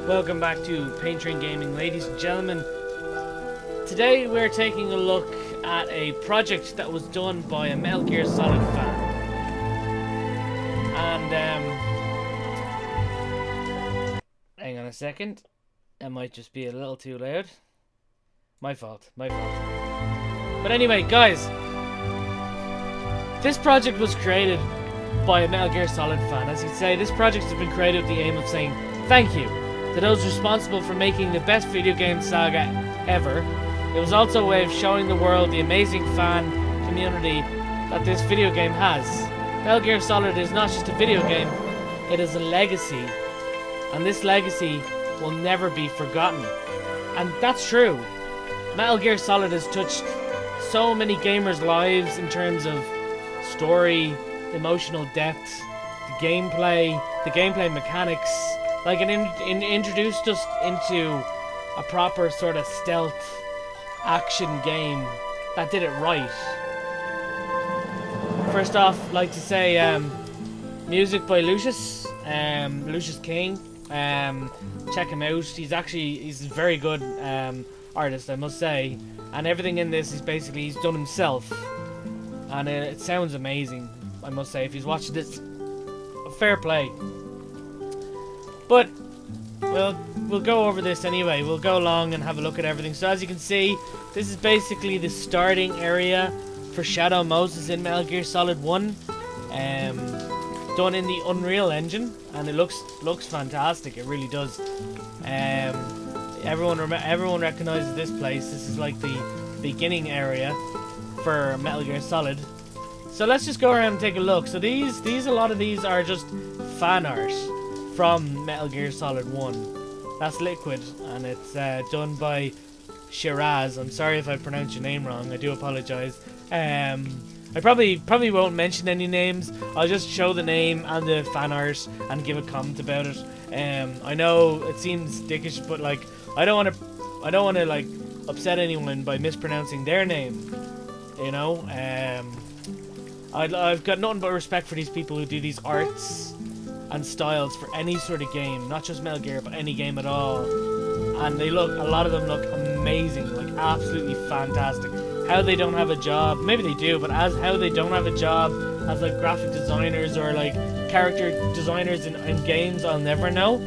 Welcome back to Paint Train Gaming, ladies and gentlemen. Today we're taking a look at a project that was done by a Metal Gear Solid fan. And, hang on a second. That might just be a little too loud. My fault. But anyway, guys. This project was created by a Metal Gear Solid fan. As you'd say, this project has been created with the aim of saying thank you to those responsible for making the best video game saga ever. It was also a way of showing the world the amazing fan community that this video game has. Metal Gear Solid is not just a video game, it is a legacy. And this legacy will never be forgotten. And that's true. Metal Gear Solid has touched so many gamers' lives in terms of story, emotional depth, the gameplay mechanics. Like, it introduced us into a proper sort of stealth action game that did it right. First off, I'd like to say music by Lucius, Lucius King. Check him out. He's a very good artist, I must say. And everything in this is basically he's done himself, and it sounds amazing, I must say. If he's watching this, fair play. But we'll go over this anyway. We'll go along and have a look at everything. So as you can see, this is basically the starting area for Shadow Moses in Metal Gear Solid 1. Done in the Unreal Engine, and it looks fantastic. It really does. Everyone recognizes this place. This is like the beginning area for Metal Gear Solid. So let's just go around and take a look. So a lot of these are just fan art from Metal Gear Solid 1. That's Liquid, and it's done by Shiraz. I'm sorry if I pronounced your name wrong. I do apologize. I probably won't mention any names. I'll just show the name and the fan art and give a comment about it. I know it seems dickish, but like I don't want to like upset anyone by mispronouncing their name. You know, I've got nothing but respect for these people who do these arts and styles for any sort of game, not just Metal Gear, but any game at all. And a lot of them look amazing, like absolutely fantastic. How they don't have a job, maybe they do, but how they don't have a job as like graphic designers or like character designers in games, I'll never know.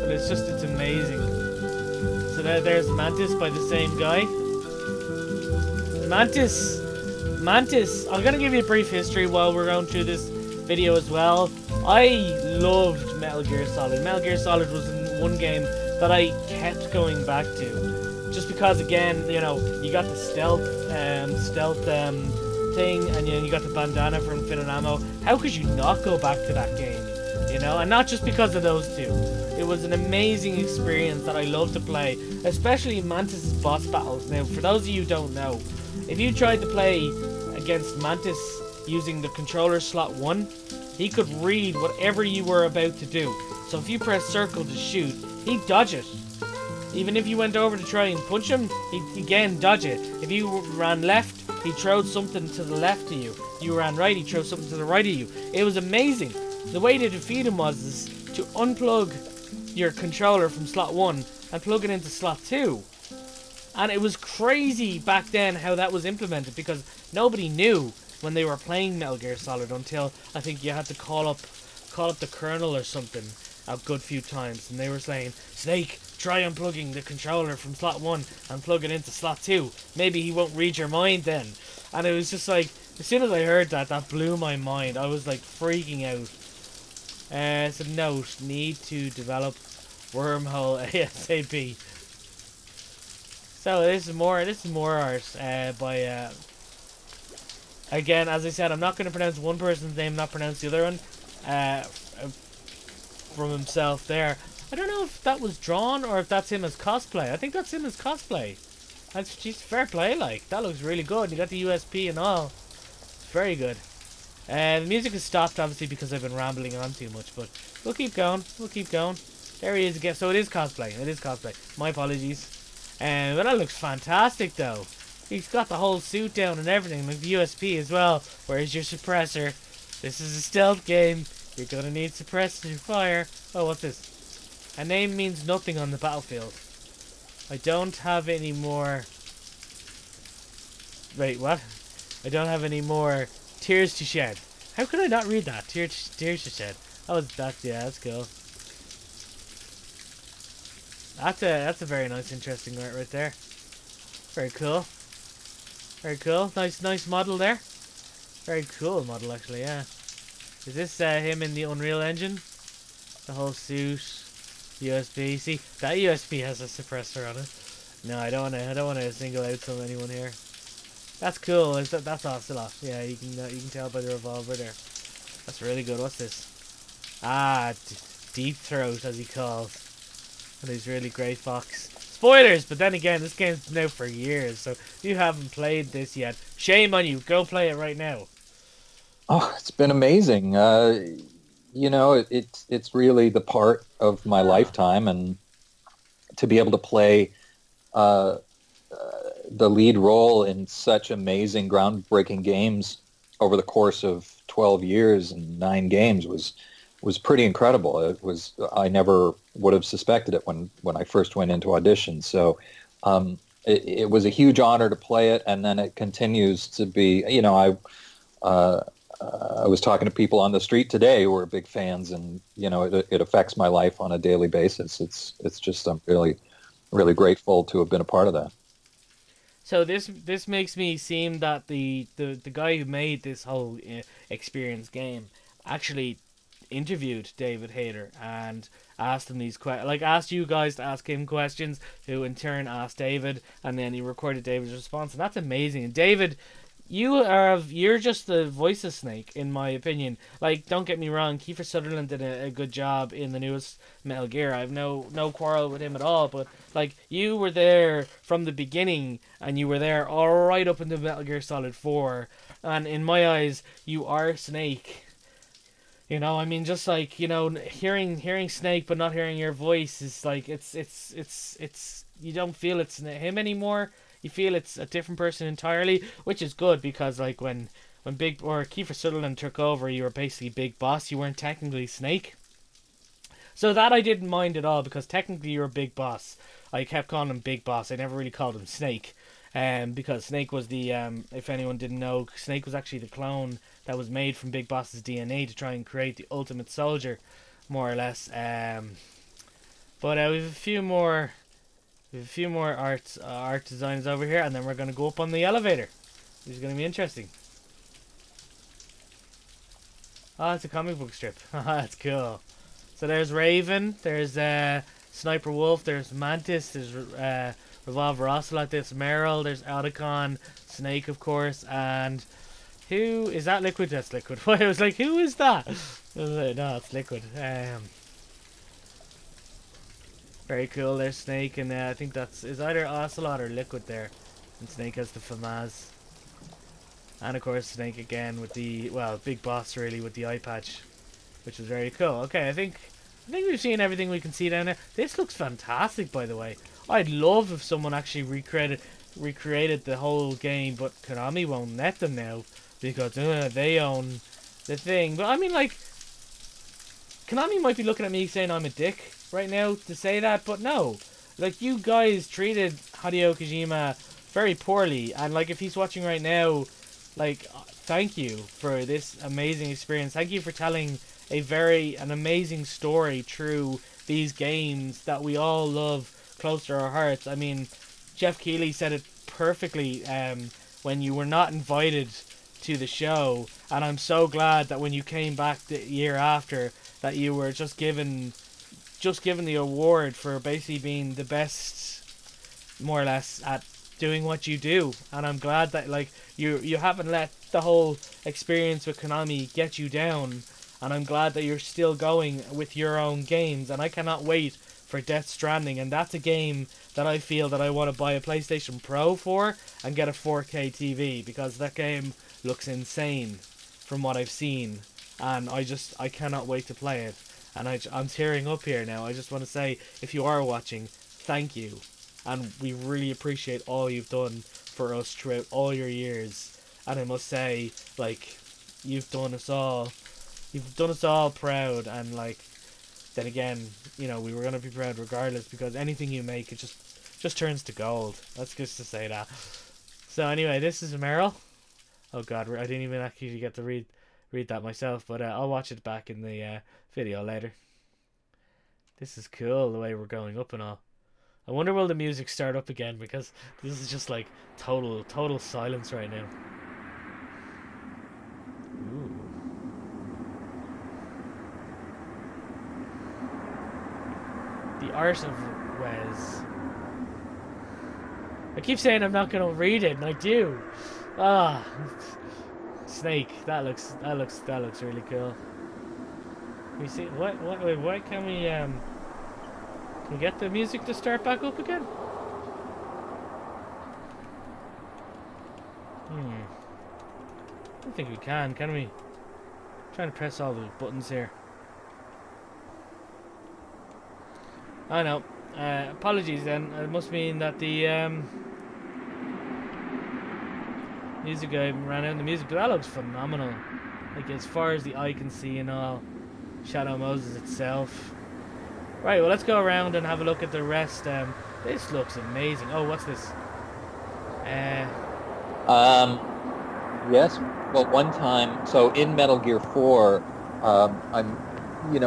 But it's amazing. So there's Mantis by the same guy. Mantis, I'm gonna give you a brief history while we're going through this video as well. I loved Metal Gear Solid. Metal Gear Solid was one game that I kept going back to, just because, again, you know, you got the stealth thing, and you got the bandana from Infinite Ammo. How could you not go back to that game? You know, and not just because of those two. It was an amazing experience that I love to play, especially Mantis' boss battles. Now, for those of you who don't know, if you tried to play against Mantis using the controller slot 1, he could read whatever you were about to do. So if you press circle to shoot, he'd dodge it. Even if you went over to try and punch him, he'd again dodge it. If you ran left, he throwed something to the left of you. You ran right, he threw something to the right of you. It was amazing. The way to defeat him was to unplug your controller from slot 1 and plug it into slot 2. And it was crazy back then how that was implemented, because nobody knew when they were playing Metal Gear Solid until I think you had to call up the colonel or something a good few times, and they were saying, Snake, try unplugging the controller from slot 1 and plug it into slot 2. Maybe he won't read your mind then. And it was just like, as soon as I heard that blew my mind. I was like freaking out. So note, need to develop wormhole ASAP. So this is more art by again, as I said, I'm not going to pronounce one person's name, not pronounce the other one from himself there. I don't know if that was drawn or if that's him as cosplay. I think that's him as cosplay. That's just fair play, like. That looks really good. You got the USP and all. It's very good. The music has stopped, obviously, because I've been rambling on too much, but we'll keep going. There he is again. So it is cosplay. My apologies. But that looks fantastic, though. He's got the whole suit down and everything, like the USP as well. Where's your suppressor? This is a stealth game. You're gonna need suppressor fire. Oh, what's this? A name means nothing on the battlefield. I don't have any more... Wait, what? I don't have any more tears to shed. How could I not read that? Tears to shed. Oh, yeah, that's cool. That's a very nice, interesting art right there. Very cool. Very cool. Nice model there. Very cool model, actually, yeah. Is this him in the Unreal Engine? The whole suit, USB. See, that USB has a suppressor on it. No, I don't want to single out anyone here. That's cool. That's Ocelot. Yeah, you can tell by the revolver there. That's really good. What's this? Ah, Deep Throat, as he calls. And he's really great fox. Spoilers, but then again, this game's been out for years, so if you haven't played this yet, shame on you. Go play it right now. Oh, it's been amazing. It's really the part of my lifetime, and to be able to play the lead role in such amazing, groundbreaking games over the course of 12 years and 9 games was pretty incredible. I never would have suspected it when I first went into audition. So it was a huge honor to play it, and then it continues to be. I was talking to people on the street today who are big fans, and it affects my life on a daily basis. It's just I'm really grateful to have been a part of that. So this makes me seem that the guy who made this whole experience game actually interviewed David Hayter and asked him these asked you guys to ask him questions, who in turn asked David, and then he recorded David's response, and that's amazing. And David, you're just the voice of Snake, in my opinion. Like, don't get me wrong, Kiefer Sutherland did a good job in the newest Metal Gear. I have no quarrel with him at all, but like, you were there from the beginning, and you were there all right up into Metal Gear Solid 4, and in my eyes, you are Snake. You know, I mean, just like, hearing Snake but not hearing your voice is like, it's you don't feel it's him anymore. You feel it's a different person entirely, which is good, because like when Kiefer Sutherland took over, you were basically Big Boss. You weren't technically Snake. So that I didn't mind at all, because technically you're Big Boss. I kept calling him Big Boss. I never really called him Snake. Because Snake was the, if anyone didn't know, Snake was actually the clone that was made from Big Boss's DNA to try and create the ultimate soldier, more or less. But we have a few more art designs over here, and then we're going to go up on the elevator, which is going to be interesting. Oh, it's a comic book strip. That's cool. So there's Raven, there's Sniper Wolf, there's Mantis, there's Revolver Ocelot, there's Meryl, there's Otacon, Snake, of course, and who is that? Liquid? That's Liquid. I was like, who is that? No, it's Liquid. Very cool. There's Snake, and I think is either Ocelot or Liquid there, and Snake has the FAMAS, and of course Snake again with the Big Boss really with the eye patch, which is very cool. Okay, I think we've seen everything we can see down there. This looks fantastic, by the way. I'd love if someone actually recreated the whole game, but Konami won't let them now, because they own the thing. But I mean, like, Konami might be looking at me saying I'm a dick right now to say that, but no. Like, you guys treated Hideo Kojima very poorly, and like, if he's watching right now, like, thank you for this amazing experience. Thank you for telling an amazing story through these games that we all love close to our hearts. I mean, Jeff Keighley said it perfectly when you were not invited to the show, and I'm so glad that when you came back the year after, that you were just given the award for basically being the best, more or less, at doing what you do. And I'm glad that, like, you haven't let the whole experience with Konami get you down, and I'm glad that you're still going with your own games. And I cannot wait for Death Stranding, and that's a game that I feel that I want to buy a PlayStation Pro for and get a 4K TV, because that game looks insane from what I've seen, and I cannot wait to play it. And I'm tearing up here now. I just want to say, if you are watching, thank you, and we really appreciate all you've done for us throughout all your years. And I must say, like, you've done us all You've done us all proud, and like, then again, you know, we were gonna be proud regardless, because anything you make, it just turns to gold. That's just to say that. So anyway, this is Meryl. Oh god, I didn't even actually get to read that myself, but I'll watch it back in the video later. This is cool, the way we're going up and all. I wonder will the music start up again, because this is just like total silence right now. Ooh. The Art of Wes. I keep saying I'm not gonna read it, and I do. Ah, Snake. That looks really cool. We see why can we get the music to start back up again? I don't think we can we? I'm trying to press all the buttons here. I know. Apologies then. It must mean that the music guy ran out of the music, but that looks phenomenal. Like as far as the eye can see and all. Shadow Moses itself. Right, well let's go around and have a look at the rest. This looks amazing. Oh, what's this? Yes. Well, one time, so in Metal Gear 4,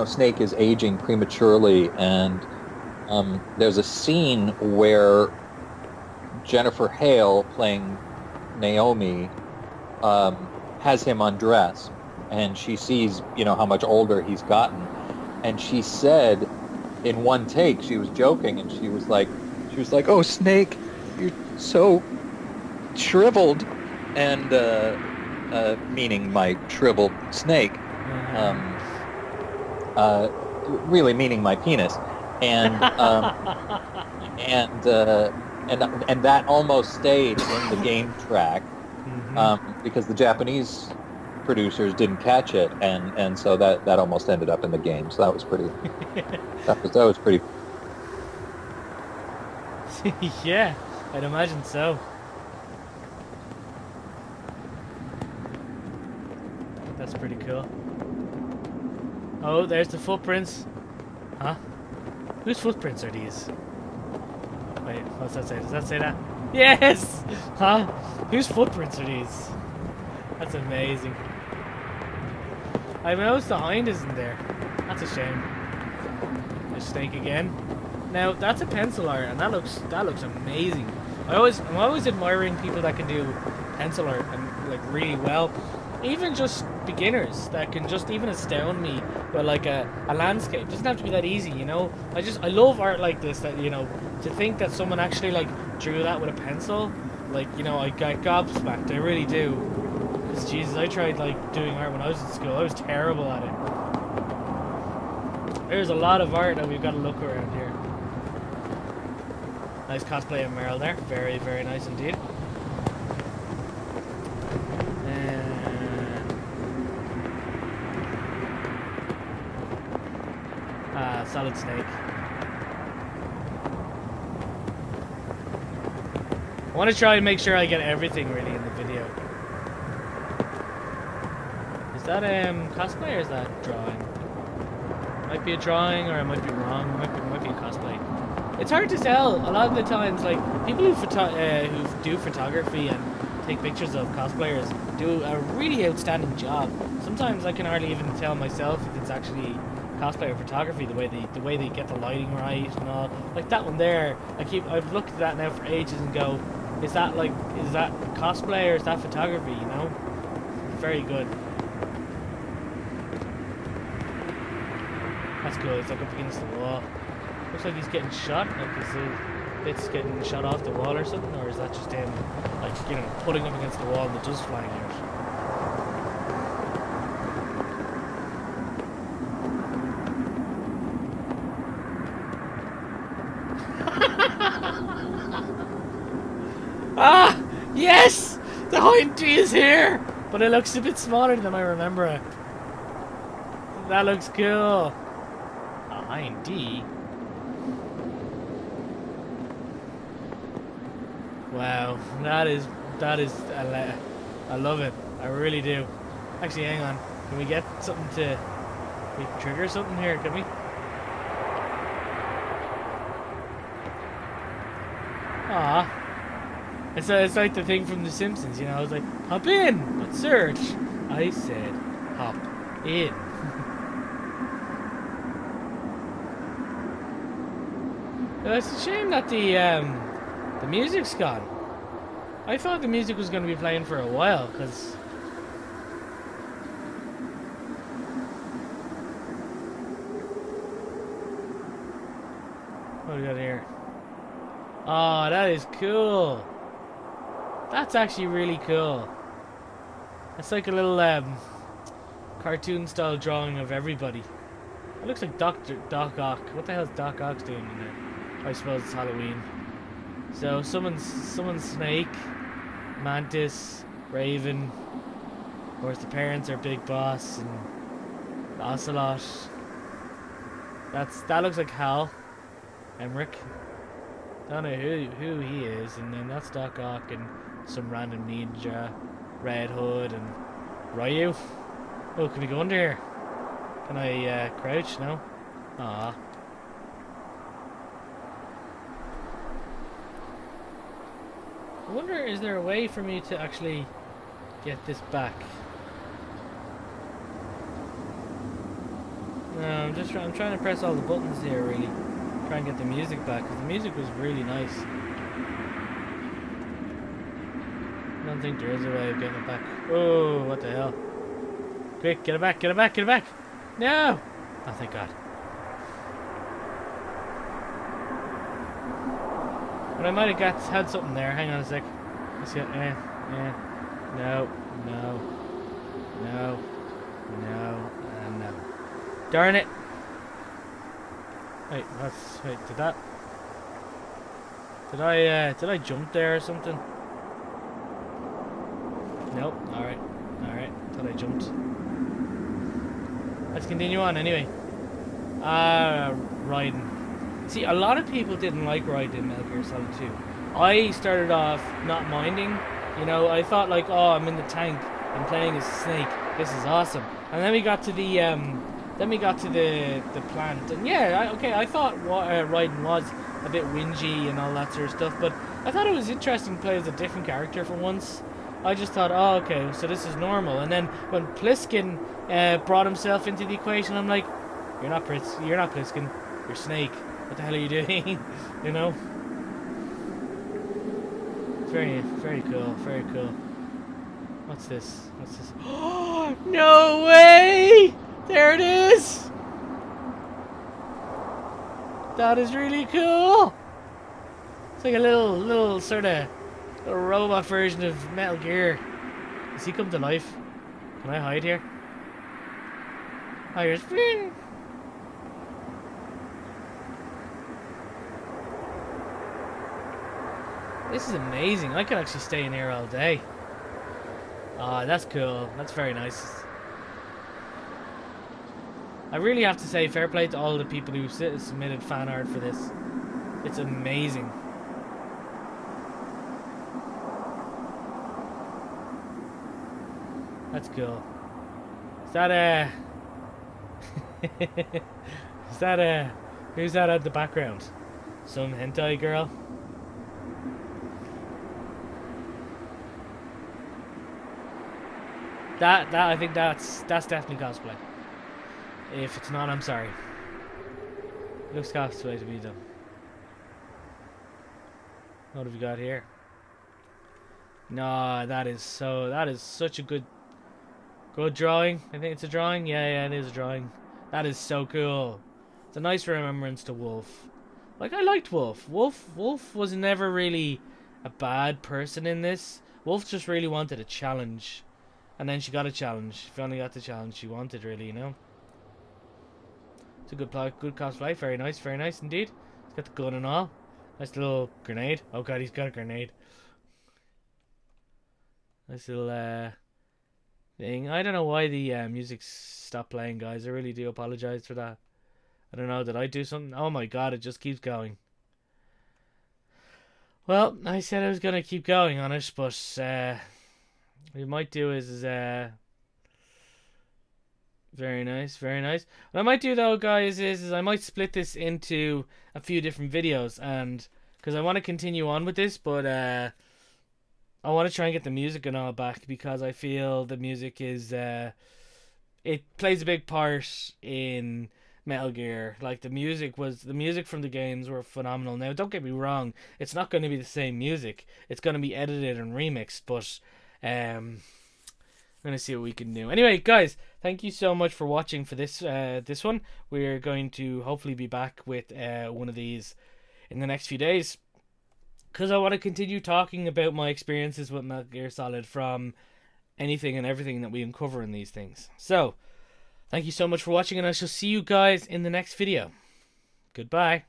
Snake is aging prematurely, and there's a scene where Jennifer Hale, playing Naomi, has him undress, and she sees, how much older he's gotten, and she said, in one take, she was joking, and she was like, "Oh, Snake, you're so shriveled," and meaning my shriveled snake, really meaning my penis, and and that almost stayed in the game track, because the Japanese producers didn't catch it, and so that almost ended up in the game. So that was pretty. that was pretty. Yeah, I'd imagine so. That's pretty cool. Oh, there's the footprints. Huh? Whose footprints are these? Wait, what's that say? Does that say that? Yes! Huh? Whose footprints are these? That's amazing. I noticed the hind isn't there. That's a shame. There's Snake again. Now that's a pencil art, and that looks amazing. I'm always admiring people that can do pencil art and like really well. Even just beginners that can just even astound me with like a landscape. It doesn't have to be that easy, I love art like this, that to think that someone actually like drew that with a pencil, like I got gobsmacked. I really do. Because Jesus, I tried like doing art when I was in school. I was terrible at it. There's a lot of art that we've got to look around here. Nice cosplay of Meryl there. Very, very nice indeed. Solid Snake. I want to try and make sure I get everything really in the video. Is that cosplay or is that drawing? It might be a drawing, or I might be wrong. It might be a cosplay. It's hard to tell. A lot of the times, like people who do photography and take pictures of cosplayers do a really outstanding job. Sometimes I can hardly even tell myself if it's actually cosplay or photography, the way they get the lighting right and all. Like that one there, I've looked at that now for ages and go, is that cosplay or is that photography? Very good. That's cool. It's like up against the wall. Looks like he's getting shot. Like is it's getting shot off the wall or something, or is that just him like putting up against the wall and the dust flying out? Ah! Yes! The hind D is here! But it looks a bit smaller than I remember it. That looks cool. A hind D? Wow, that is I love it. I really do. Actually, hang on. Can we get something to... We trigger something here, can we? Ah, it's like the thing from The Simpsons, you know. It's like, hop in, but search. I said, hop in. It's a shame that the music's gone. I thought the music was going to be playing for a while, because... What do we got here? Oh, that is cool. That's actually really cool. It's like a little cartoon style drawing of everybody. It looks like Doc Ock. What the hell is Doc Ock doing in there? I suppose it's Halloween. So someone's Snake, Mantis, Raven. Of course, the parents are Big Boss and Ocelot. That looks like Hal, Emmerich. Don't know who he is, and then that's Doc Ock and some random ninja, Red Hood and Ryu. Oh, can we go under here? Can I crouch? No. Ah. I wonder, is there a way for me to actually get this back? No, I'm trying to press all the buttons here, really. Try and get the music back, because the music was really nice. I don't think there is a way of getting it back. Oh, what the hell? Quick, get it back, get it back, get it back! No! Oh, thank God. But I might have had something there. Hang on a sec. Let's get, no, no, no, no, and no. Darn it! Wait, did I jump there or something? Nope. Alright. Thought I jumped. Let's continue on anyway. Riding. See, a lot of people didn't like riding in Metal Gear Solid 2. I started off not minding. You know, I thought like, oh, I'm in the tank. I'm playing as Snake. This is awesome. And then we got to the plant, and yeah, I thought riding was a bit whingy and all that sort of stuff, but I thought it was interesting to play as a different character for once. I just thought, oh, okay, so this is normal. And then when Pliskin brought himself into the equation, I'm like, you're not Pliskin, you're Snake. What the hell are you doing? You know? It's very, very cool, very cool. What's this? Oh, no way! There it is! That is really cool! It's like a little sort of robot version of Metal Gear. Does he come to life? Can I hide here? Oh, here's Flynn! This is amazing. I could actually stay in here all day. Ah, that's cool. That's very nice. I really have to say fair play to all the people who submitted fan art for this. It's amazing. That's cool. Is that is that who's that at the background? Some hentai girl? That I think that's definitely cosplay. If it's not, I'm sorry. It looks cosplay to me though. What have we got here? No, that is such a good drawing. I think it's a drawing. Yeah, it is a drawing. That is so cool. It's a nice remembrance to Wolf. Like, I liked Wolf. Wolf was never really a bad person in this. Wolf just really wanted a challenge. And then she got a challenge. She finally got the challenge she wanted, really, you know? It's a good cosplay. Very nice indeed. He's got the gun and all. Nice little grenade. Oh god, he's got a grenade. Nice little thing. I don't know why the music stopped playing, guys. I really do apologize for that. I don't know, did I do something? Oh my god, it just keeps going. Well, I said I was gonna keep going on it, but what we might do is Very nice, very nice. What I might do though, guys, is I might split this into a few different videos, and because I want to continue on with this, but I want to try and get the music and all back, because I feel the music is it plays a big part in Metal Gear. Like the music from the games were phenomenal. Now, don't get me wrong, it's not going to be the same music. It's going to be edited and remixed, but I'm gonna see what we can do. Anyway, guys, thank you so much for watching for this this one. We're going to hopefully be back with one of these in the next few days, because I want to continue talking about my experiences with Metal Gear Solid from anything and everything that we uncover in these things. So, thank you so much for watching, and I shall see you guys in the next video. Goodbye.